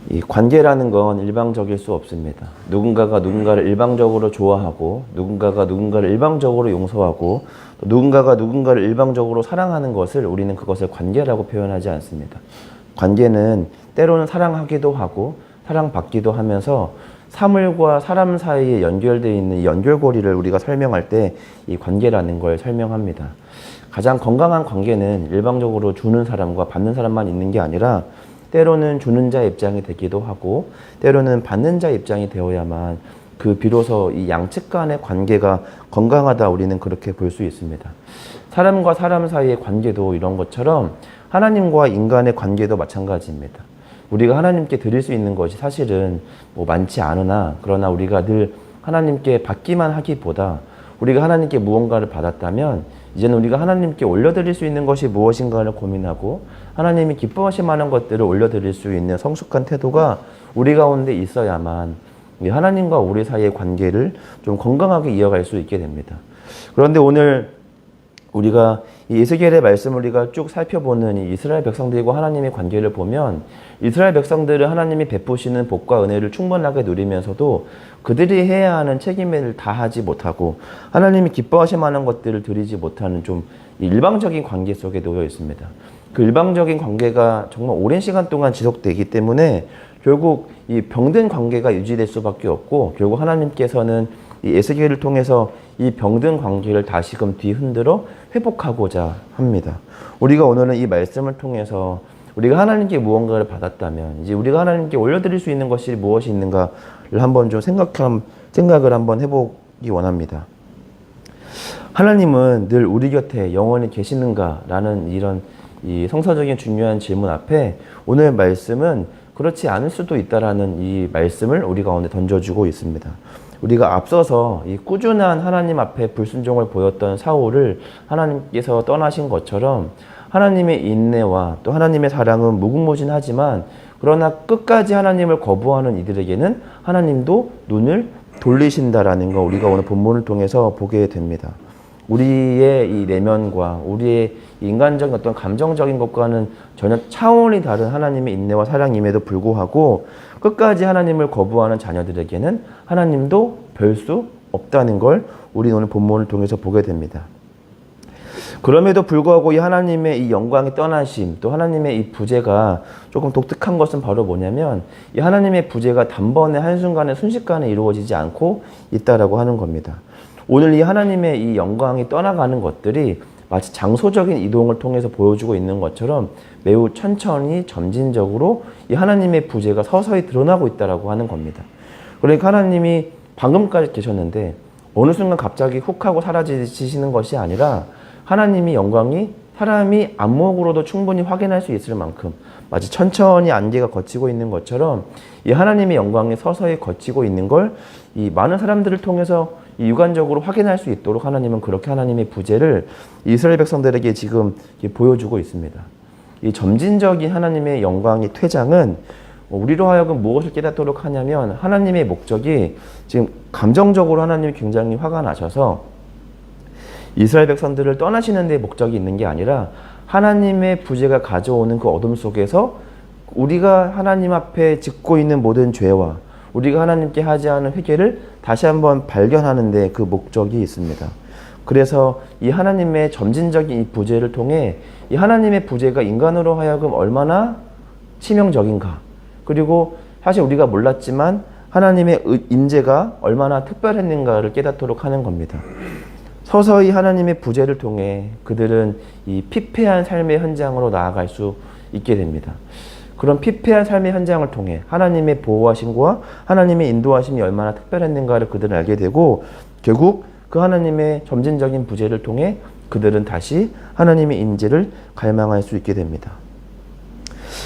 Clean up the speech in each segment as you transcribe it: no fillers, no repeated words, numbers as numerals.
이 관계라는 건 일방적일 수 없습니다. 누군가가 누군가를 일방적으로 좋아하고, 누군가가 누군가를 일방적으로 용서하고, 또 누군가가 누군가를 일방적으로 사랑하는 것을 우리는 그것을 관계라고 표현하지 않습니다. 관계는 때로는 사랑하기도 하고 사랑받기도 하면서 사물과 사람 사이에 연결되어 있는 이 연결고리를 우리가 설명할 때 이 관계라는 걸 설명합니다. 가장 건강한 관계는 일방적으로 주는 사람과 받는 사람만 있는 게 아니라 때로는 주는 자 입장이 되기도 하고 때로는 받는 자 입장이 되어야만 비로소 이 양측 간의 관계가 건강하다, 우리는 그렇게 볼 수 있습니다. 사람과 사람 사이의 관계도 이런 것처럼 하나님과 인간의 관계도 마찬가지입니다. 우리가 하나님께 드릴 수 있는 것이 사실은 많지 않으나, 그러나 우리가 늘 하나님께 받기만 하기보다 우리가 하나님께 무언가를 받았다면 이제는 우리가 하나님께 올려드릴 수 있는 것이 무엇인가를 고민하고 하나님이 기뻐하실 만한 것들을 올려드릴 수 있는 성숙한 태도가 우리 가운데 있어야만 하나님과 우리 사이의 관계를 좀 건강하게 이어갈 수 있게 됩니다. 그런데 오늘 우리가 이 에스겔의 말씀을 우리가 쭉 살펴보는 이 이스라엘 백성들과 하나님의 관계를 보면 이스라엘 백성들은 하나님이 베푸시는 복과 은혜를 충분하게 누리면서도 그들이 해야 하는 책임을 다하지 못하고 하나님이 기뻐하실 만한 것들을 드리지 못하는 좀 일방적인 관계 속에 놓여 있습니다. 그 일방적인 관계가 정말 오랜 시간 동안 지속되기 때문에 결국 이 병든 관계가 유지될 수밖에 없고, 결국 하나님께서는 이 에스겔을 통해서 이 병든 관계를 다시금 뒤흔들어 회복하고자 합니다. 우리가 오늘은 이 말씀을 통해서 우리가 하나님께 무언가를 받았다면 이제 우리가 하나님께 올려드릴 수 있는 것이 무엇이 있는가를 한번 좀 생각을 한번 해보기 원합니다. 하나님은 늘 우리 곁에 영원히 계시는가라는 이런 이 성서적인 중요한 질문 앞에 오늘 말씀은 그렇지 않을 수도 있다라는 이 말씀을 우리 가운데 던져주고 있습니다. 우리가 앞서서 이 꾸준한 하나님 앞에 불순종을 보였던 사울을 하나님께서 떠나신 것처럼 하나님의 인내와 또 하나님의 사랑은 무궁무진하지만 그러나 끝까지 하나님을 거부하는 이들에게는 하나님도 눈을 돌리신다라는 거 우리가 오늘 본문을 통해서 보게 됩니다. 우리의 이 내면과 우리의 인간적인 어떤 감정적인 것과는 전혀 차원이 다른 하나님의 인내와 사랑임에도 불구하고 끝까지 하나님을 거부하는 자녀들에게는 하나님도 별 수 없다는 걸 우리 오늘 본문을 통해서 보게 됩니다. 그럼에도 불구하고 이 하나님의 이 영광이 떠나심, 또 하나님의 이 부재가 조금 독특한 것은 바로 뭐냐면 이 하나님의 부재가 단번에 한순간에 순식간에 이루어지지 않고 있다라고 하는 겁니다. 오늘 이 하나님의 이 영광이 떠나가는 것들이 마치 장소적인 이동을 통해서 보여주고 있는 것처럼 매우 천천히 점진적으로 이 하나님의 부재가 서서히 드러나고 있다라고 하는 겁니다. 그러니까 하나님이 방금까지 계셨는데 어느 순간 갑자기 훅 하고 사라지시는 것이 아니라 하나님이 영광이 사람이 안목으로도 충분히 확인할 수 있을 만큼 마치 천천히 안개가 걷히고 있는 것처럼 이 하나님의 영광이 서서히 걷히고 있는 걸 이 많은 사람들을 통해서 이 육안적으로 확인할 수 있도록 하나님은 그렇게 하나님의 부재를 이스라엘 백성들에게 지금 보여주고 있습니다. 이 점진적인 하나님의 영광의 퇴장은 우리로 하여금 무엇을 깨닫도록 하냐면 하나님의 목적이 지금 감정적으로 하나님이 굉장히 화가 나셔서 이스라엘 백성들을 떠나시는 데 목적이 있는 게 아니라 하나님의 부재가 가져오는 그 어둠 속에서 우리가 하나님 앞에 짓고 있는 모든 죄와 우리가 하나님께 하지 않은 회개를 다시 한번 발견하는 데 그 목적이 있습니다. 그래서 이 하나님의 점진적인 이 부재를 통해 이 하나님의 부재가 인간으로 하여금 얼마나 치명적인가, 그리고 사실 우리가 몰랐지만 하나님의 인재가 얼마나 특별했는가를 깨닫도록 하는 겁니다. 서서히 하나님의 부재를 통해 그들은 이 피폐한 삶의 현장으로 나아갈 수 있게 됩니다. 그런 피폐한 삶의 현장을 통해 하나님의 보호하심과 하나님의 인도하심이 얼마나 특별했는가를 그들은 알게 되고 결국 그 하나님의 점진적인 부재를 통해 그들은 다시 하나님의 인재를 갈망할 수 있게 됩니다.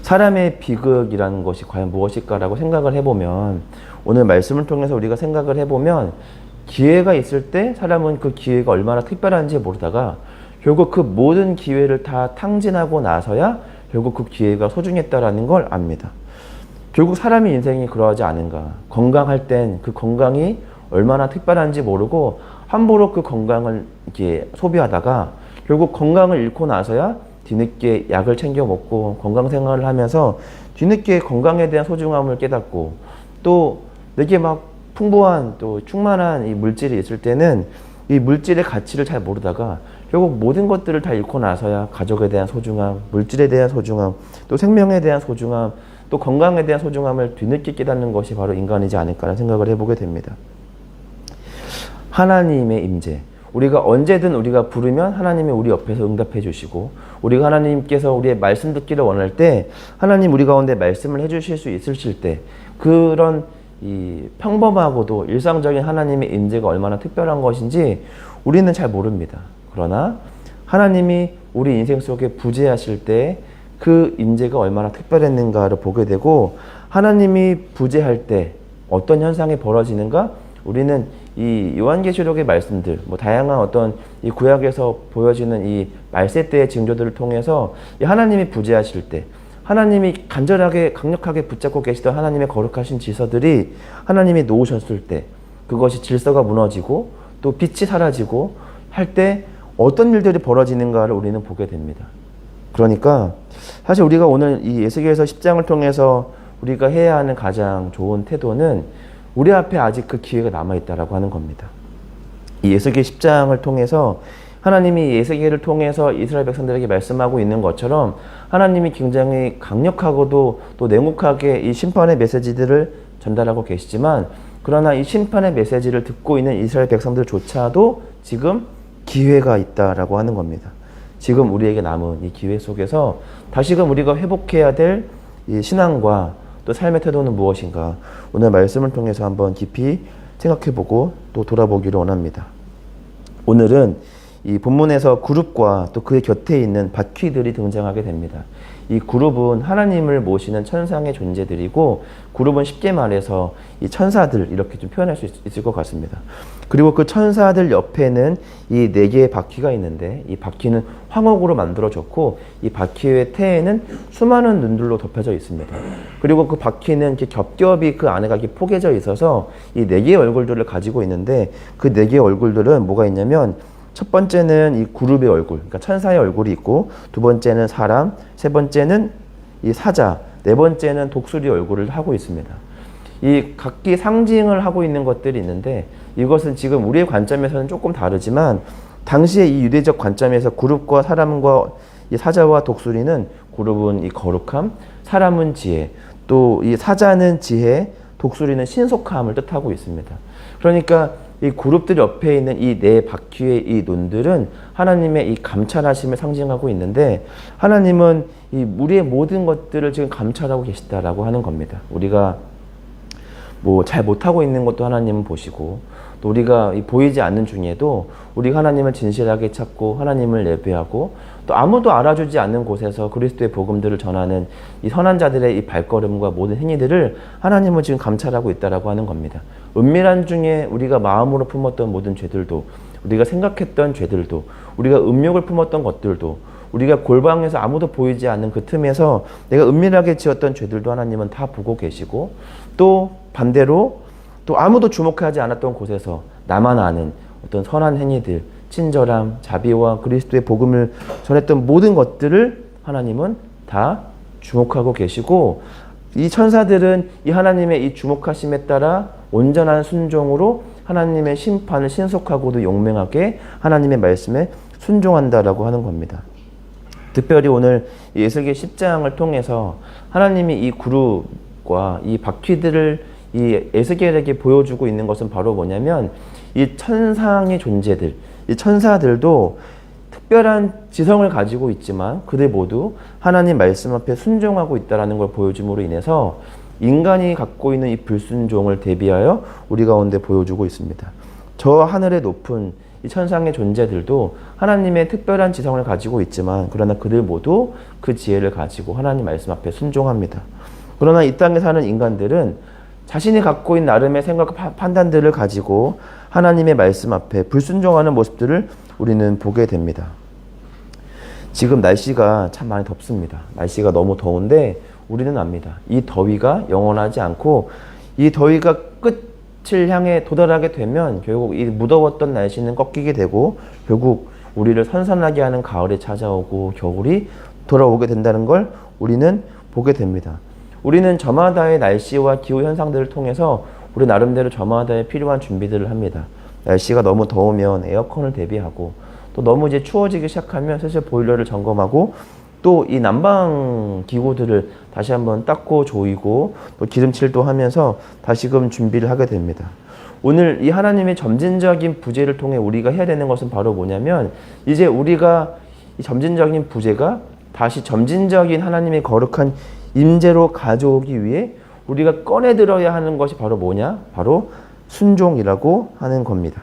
사람의 비극이라는 것이 과연 무엇일까라고 생각을 해보면 오늘 말씀을 통해서 우리가 생각을 해보면 기회가 있을 때 사람은 그 기회가 얼마나 특별한지 모르다가 결국 그 모든 기회를 다 탕진하고 나서야 결국 그 기회가 소중했다라는 걸 압니다. 결국 사람의 인생이 그러하지 않은가. 건강할 땐 그 건강이 얼마나 특별한지 모르고 함부로 그 건강을 이렇게 소비하다가 결국 건강을 잃고 나서야 뒤늦게 약을 챙겨 먹고 건강 생활을 하면서 뒤늦게 건강에 대한 소중함을 깨닫고 또 내게 막 풍부한 또 충만한 이 물질이 있을 때는 이 물질의 가치를 잘 모르다가 결국 모든 것들을 다 잃고 나서야 가족에 대한 소중함, 물질에 대한 소중함, 또 생명에 대한 소중함, 또 건강에 대한 소중함을 뒤늦게 깨닫는 것이 바로 인간이지 않을까라는 생각을 해보게 됩니다. 하나님의 임재. 우리가 언제든 우리가 부르면 하나님이 우리 옆에서 응답해 주시고, 우리가 하나님께서 우리의 말씀 듣기를 원할 때 하나님 우리 가운데 말씀을 해 주실 수 있으실 때 그런 이 평범하고도 일상적인 하나님의 임재가 얼마나 특별한 것인지 우리는 잘 모릅니다. 그러나 하나님이 우리 인생 속에 부재하실 때 그 임재가 얼마나 특별했는가를 보게 되고, 하나님이 부재할 때 어떤 현상이 벌어지는가, 우리는 이 요한계시록의 말씀들, 다양한 어떤 이 구약에서 보여지는 이 말세 때의 징조들을 통해서 이 하나님이 부재하실 때, 하나님이 간절하게 강력하게 붙잡고 계시던 하나님의 거룩하신 지서들이 하나님이 놓으셨을 때 그것이 질서가 무너지고 또 빛이 사라지고 할 때 어떤 일들이 벌어지는가를 우리는 보게 됩니다. 그러니까 사실 우리가 오늘 이 에스겔서 10장을 통해서 우리가 해야 하는 가장 좋은 태도는 우리 앞에 아직 그 기회가 남아있다라고 하는 겁니다. 이 에스겔 10장을 통해서 하나님이 에스겔을 통해서 이스라엘 백성들에게 말씀하고 있는 것처럼 하나님이 굉장히 강력하고도 또 냉혹하게 이 심판의 메시지들을 전달하고 계시지만, 그러나 이 심판의 메시지를 듣고 있는 이스라엘 백성들조차도 지금 기회가 있다라고 하는 겁니다. 지금 우리에게 남은 이 기회 속에서 다시금 우리가 회복해야 될 이 신앙과 또 삶의 태도는 무엇인가, 오늘 말씀을 통해서 한번 깊이 생각해보고 또 돌아보기를 원합니다. 오늘은 이 본문에서 그룹과 또 그의 곁에 있는 바퀴들이 등장하게 됩니다. 이 그룹은 하나님을 모시는 천상의 존재들이고, 그룹은 쉽게 말해서 이 천사들, 이렇게 좀 표현할 수 있을 것 같습니다. 그리고 그 천사들 옆에는 이 4개의 바퀴가 있는데, 이 바퀴는 황옥으로 만들어졌고 이 바퀴의 태에는 수많은 눈들로 덮여져 있습니다. 그리고 그 바퀴는 이렇게 겹겹이 그 안에가 이렇게 포개져 있어서 이 4개의 얼굴들을 가지고 있는데, 그 4개의 얼굴들은 뭐가 있냐면, 첫 번째는 이 그룹의 얼굴, 그러니까 천사의 얼굴이 있고, 두 번째는 사람, 세 번째는 이 사자, 네 번째는 독수리 얼굴을 하고 있습니다. 이 각기 상징을 하고 있는 것들이 있는데, 이것은 지금 우리의 관점에서는 조금 다르지만 당시에 이 유대적 관점에서 그룹과 사람과 이 사자와 독수리는, 그룹은 이 거룩함, 사람은 지혜, 또 이 사자는 지혜, 독수리는 신속함을 뜻하고 있습니다. 그러니까 이 그룹들 옆에 있는 이 4바퀴의 이 눈들은 하나님의 이 감찰하심을 상징하고 있는데, 하나님은 이 우리의 모든 것들을 지금 감찰하고 계시다라고 하는 겁니다. 우리가 잘 못하고 있는 것도 하나님은 보시고, 또 우리가 보이지 않는 중에도 우리가 하나님을 진실하게 찾고 하나님을 예배하고, 또 아무도 알아주지 않는 곳에서 그리스도의 복음들을 전하는 이 선한 자들의 이 발걸음과 모든 행위들을 하나님은 지금 감찰하고 있다라고 하는 겁니다. 은밀한 중에 우리가 마음으로 품었던 모든 죄들도, 우리가 생각했던 죄들도, 우리가 음욕을 품었던 것들도, 우리가 골방에서 아무도 보이지 않는 그 틈에서 내가 은밀하게 지었던 죄들도 하나님은 다 보고 계시고, 또 반대로 또 아무도 주목하지 않았던 곳에서 나만 아는 어떤 선한 행위들, 친절함, 자비와 그리스도의 복음을 전했던 모든 것들을 하나님은 다 주목하고 계시고, 이 천사들은 이 하나님의 이 주목하심에 따라 온전한 순종으로 하나님의 심판을 신속하고도 용맹하게 하나님의 말씀에 순종한다라고 하는 겁니다. 특별히 오늘 이 에스겔 10장을 통해서 하나님이 이 그룹과 이 바퀴들을 이 에스겔에게 보여주고 있는 것은 바로 뭐냐면, 이 천상의 존재들, 이 천사들도 특별한 지성을 가지고 있지만 그들 모두 하나님 말씀 앞에 순종하고 있다는 걸 보여줌으로 인해서 인간이 갖고 있는 이 불순종을 대비하여 우리 가운데 보여주고 있습니다. 저 하늘의 높은 이 천상의 존재들도 하나님의 특별한 지성을 가지고 있지만, 그러나 그들 모두 그 지혜를 가지고 하나님 말씀 앞에 순종합니다. 그러나 이 땅에 사는 인간들은 자신이 갖고 있는 나름의 생각과 판단들을 가지고 하나님의 말씀 앞에 불순종하는 모습들을 우리는 보게 됩니다. 지금 날씨가 참 많이 덥습니다. 날씨가 너무 더운데 우리는 압니다. 이 더위가 영원하지 않고, 이 더위가 끝을 향해 도달하게 되면 결국 이 무더웠던 날씨는 꺾이게 되고, 결국 우리를 선선하게 하는 가을이 찾아오고 겨울이 돌아오게 된다는 걸 우리는 보게 됩니다. 우리는 저마다의 날씨와 기후 현상들을 통해서 우리 나름대로 저마다의 필요한 준비들을 합니다. 날씨가 너무 더우면 에어컨을 대비하고, 또 너무 이제 추워지기 시작하면 사실 보일러를 점검하고, 또 이 난방 기구들을 다시 한번 닦고 조이고 또 기름칠도 하면서 다시금 준비를 하게 됩니다. 오늘 이 하나님의 점진적인 부재를 통해 우리가 해야 되는 것은 바로 뭐냐면, 이제 우리가 이 점진적인 부재가 다시 점진적인 하나님의 거룩한 임재로 가져오기 위해 우리가 꺼내 들어야 하는 것이 바로 뭐냐? 바로 순종이라고 하는 겁니다.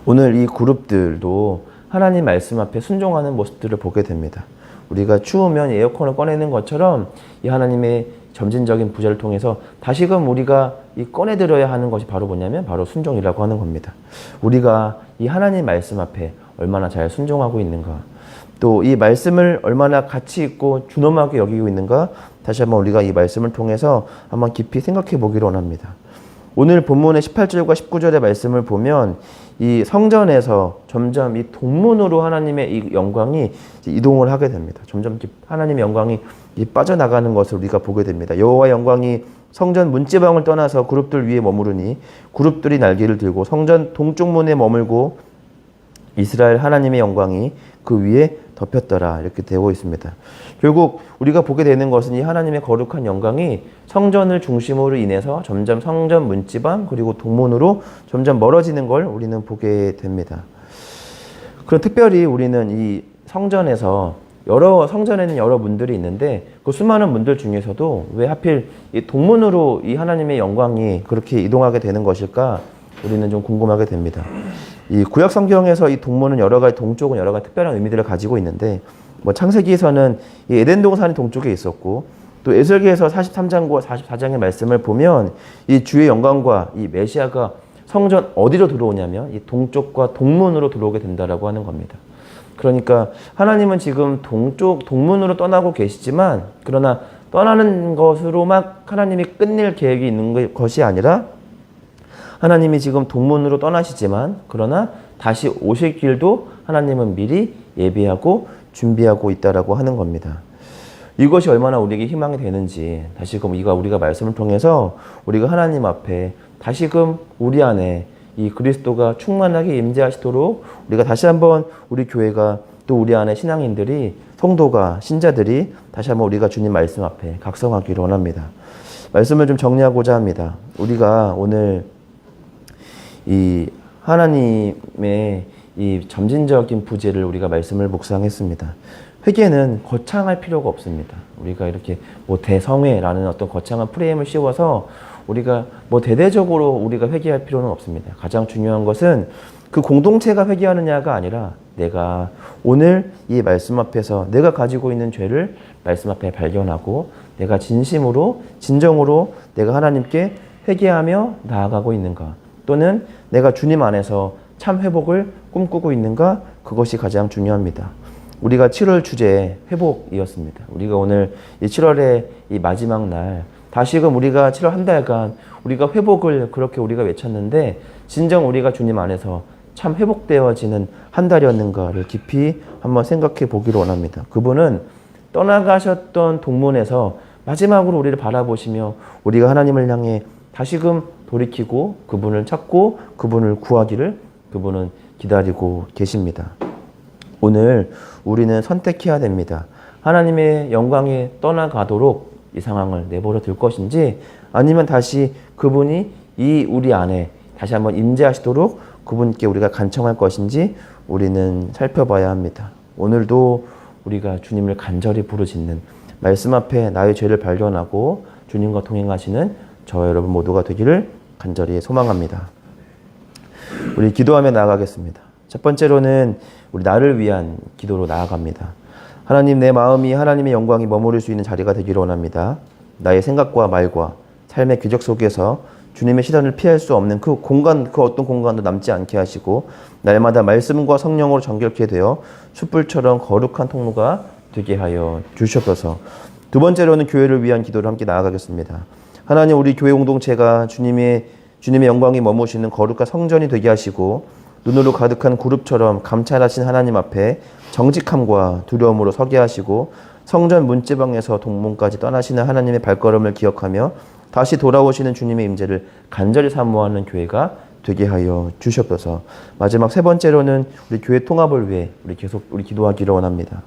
오늘 이 그룹들도 하나님 말씀 앞에 순종하는 모습들을 보게 됩니다. 우리가 추우면 에어컨을 꺼내는 것처럼 이 하나님의 점진적인 부재를 통해서 다시금 우리가 이 꺼내 들어야 하는 것이 바로 뭐냐면 바로 순종이라고 하는 겁니다. 우리가 이 하나님 말씀 앞에 얼마나 잘 순종하고 있는가, 또 이 말씀을 얼마나 가치 있고 준엄하게 여기고 있는가, 다시 한번 우리가 이 말씀을 통해서 한번 깊이 생각해 보기를 원합니다. 오늘 본문의 18절과 19절의 말씀을 보면 이 성전에서 점점 이 동문으로 하나님의 이 영광이 이동을 하게 됩니다. 점점 하나님의 영광이 빠져나가는 것을 우리가 보게 됩니다. 여호와의 영광이 성전 문지방을 떠나서 그룹들 위에 머무르니 그룹들이 날개를 들고 성전 동쪽 문에 머물고 이스라엘 하나님의 영광이 그 위에 덮였더라, 이렇게 되어 있습니다. 결국 우리가 보게 되는 것은 이 하나님의 거룩한 영광이 성전을 중심으로 인해서 점점 성전 문지방 그리고 동문으로 점점 멀어지는 걸 우리는 보게 됩니다. 그럼 특별히 우리는 이 성전에서 성전에는 여러 문들이 있는데 그 수많은 문들 중에서도 왜 하필 이 동문으로 이 하나님의 영광이 그렇게 이동하게 되는 것일까, 우리는 좀 궁금하게 됩니다. 이 구약 성경에서 이 동문은 동쪽은 여러 가지 특별한 의미들을 가지고 있는데, 뭐 창세기에서는 이 에덴 동산이 동쪽에 있었고, 또 에스겔서 43장과 44장의 말씀을 보면 이 주의 영광과 이 메시아가 성전 어디로 들어오냐면 이 동쪽과 동문으로 들어오게 된다라고 하는 겁니다. 그러니까 하나님은 지금 동문으로 떠나고 계시지만, 그러나 떠나는 것으로만 하나님이 끝낼 계획이 있는 것이 아니라 하나님이 지금 동문으로 떠나시지만 그러나 다시 오실 길도 하나님은 미리 예비하고 준비하고 있다라고 하는 겁니다. 이것이 얼마나 우리에게 희망이 되는지 다시금 우리가 말씀을 통해서 우리가 하나님 앞에 다시금 우리 안에 이 그리스도가 충만하게 임재하시도록 우리가 다시 한번 우리 교회가 또 우리 안에 신앙인들이 성도가 신자들이 다시 한번 우리가 주님 말씀 앞에 각성하기를 원합니다. 말씀을 좀 정리하고자 합니다. 우리가 오늘 이 하나님의 이 점진적인 부재를 우리가 말씀을 묵상했습니다. 회개는 거창할 필요가 없습니다. 우리가 이렇게 뭐 대성회라는 어떤 거창한 프레임을 씌워서 우리가 뭐 대대적으로 우리가 회개할 필요는 없습니다. 가장 중요한 것은 그 공동체가 회개하느냐가 아니라 내가 오늘 이 말씀 앞에서 내가 가지고 있는 죄를 말씀 앞에 발견하고 내가 진정으로 내가 하나님께 회개하며 나아가고 있는가, 또는 내가 주님 안에서 참 회복을 꿈꾸고 있는가, 그것이 가장 중요합니다. 우리가 7월 주제 회복이었습니다. 우리가 오늘 이 7월의 이 마지막 날 다시금 우리가 7월 한 달간 우리가 회복을 그렇게 우리가 외쳤는데 진정 우리가 주님 안에서 참 회복되어지는 한 달이었는가를 깊이 한번 생각해 보기를 원합니다. 그분은 떠나가셨던 동문에서 마지막으로 우리를 바라보시며 우리가 하나님을 향해 다시금 돌이키고 그분을 찾고 그분을 구하기를 그분은 기다리고 계십니다. 오늘 우리는 선택해야 됩니다. 하나님의 영광이 떠나가도록 이 상황을 내버려 둘 것인지, 아니면 다시 그분이 이 우리 안에 다시 한번 임재하시도록 그분께 우리가 간청할 것인지 우리는 살펴봐야 합니다. 오늘도 우리가 주님을 간절히 부르짖는, 말씀 앞에 나의 죄를 발견하고 주님과 동행하시는 저와 여러분 모두가 되기를 간절히 소망합니다. 우리 기도하며 나아가겠습니다. 첫 번째로는 우리 나를 위한 기도로 나아갑니다. 하나님, 내 마음이 하나님의 영광이 머무를 수 있는 자리가 되기를 원합니다. 나의 생각과 말과 삶의 궤적 속에서 주님의 시선을 피할 수 없는 그 어떤 공간도 남지 않게 하시고 날마다 말씀과 성령으로 정결케 되어 숯불처럼 거룩한 통로가 되게 하여 주시옵소서. 두 번째로는 교회를 위한 기도를 함께 나아가겠습니다. 하나님, 우리 교회 공동체가 주님의 영광이 머무시는 거룩한 성전이 되게 하시고 눈으로 가득한 그룹처럼 감찰하신 하나님 앞에 정직함과 두려움으로 서게 하시고 성전 문지방에서 동문까지 떠나시는 하나님의 발걸음을 기억하며 다시 돌아오시는 주님의 임재를 간절히 사모하는 교회가 되게 하여 주시옵소서. 마지막 세 번째로는 우리 교회 통합을 위해 우리 기도하기를 원합니다.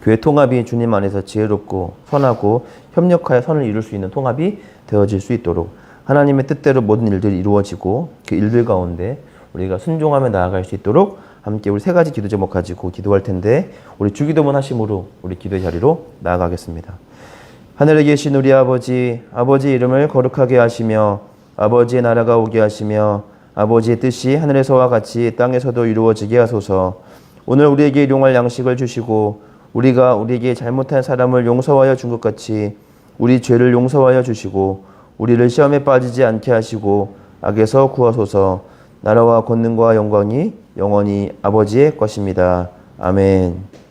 교회 통합이 주님 안에서 지혜롭고 선하고 협력하여 선을 이룰 수 있는 통합이 되어질 수 있도록 하나님의 뜻대로 모든 일들이 이루어지고 그 일들 가운데 우리가 순종하며 나아갈 수 있도록 함께 우리 세 가지 기도 제목 가지고 기도할 텐데 우리 주기도문 하심으로 우리 기도의 자리로 나아가겠습니다. 하늘에 계신 우리 아버지, 아버지의 이름을 거룩하게 하시며 아버지의 나라가 오게 하시며 아버지의 뜻이 하늘에서와 같이 땅에서도 이루어지게 하소서. 오늘 우리에게 일용할 양식을 주시고 우리가 우리에게 잘못한 사람을 용서하여 준 것 같이 우리 죄를 용서하여 주시고 우리를 시험에 빠지지 않게 하시고 악에서 구하소서. 나라와 권능과 영광이 영원히 아버지의 것입니다. 아멘.